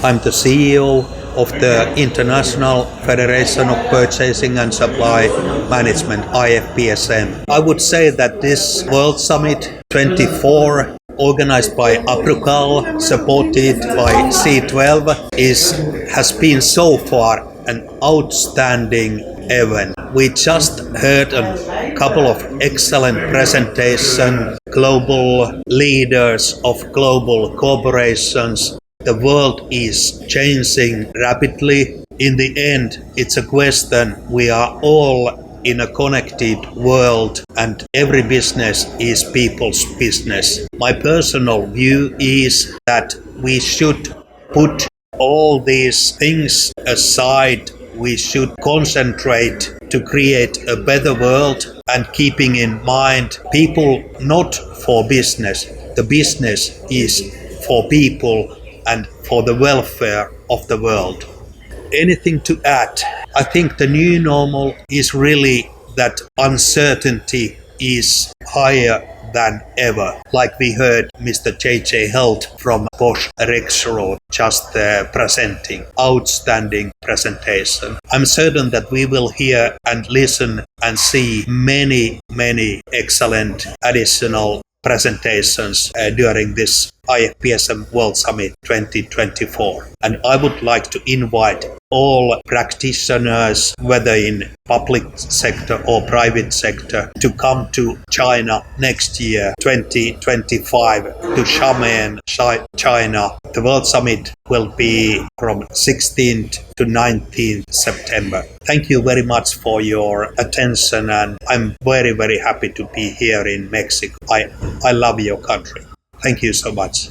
I'm the CEO of the International Federation of Purchasing and Supply Management, IFPSM. I would say that this World Summit 24, organized by APROCAL, supported by C12, has been so far an outstanding event. We just heard a couple of excellent presentations, global leaders of global corporations. The world is changing rapidly. In the end, it's a question. We are all in a connected world and every business is people's business. My personal view is that we should put all these things aside. We should concentrate to create a better world and keeping in mind people not for business. The business is for people and for the welfare of the world. Anything to add? I think the new normal is really that uncertainty is higher than ever. Like we heard Mr. J.J. Helt from Bosch Rexroad just presenting. Outstanding presentation. I'm certain that we will hear and listen and see many excellent additional presentations during this IFPSM World Summit 2024. And I would like to invite all practitioners, whether in public sector or private sector, to come to China next year, 2025, to Xiamen, China. The World Summit will be from 16th to 19th September. Thank you very much for your attention, and I'm very happy to be here in Mexico. I love your country. Thank you so much.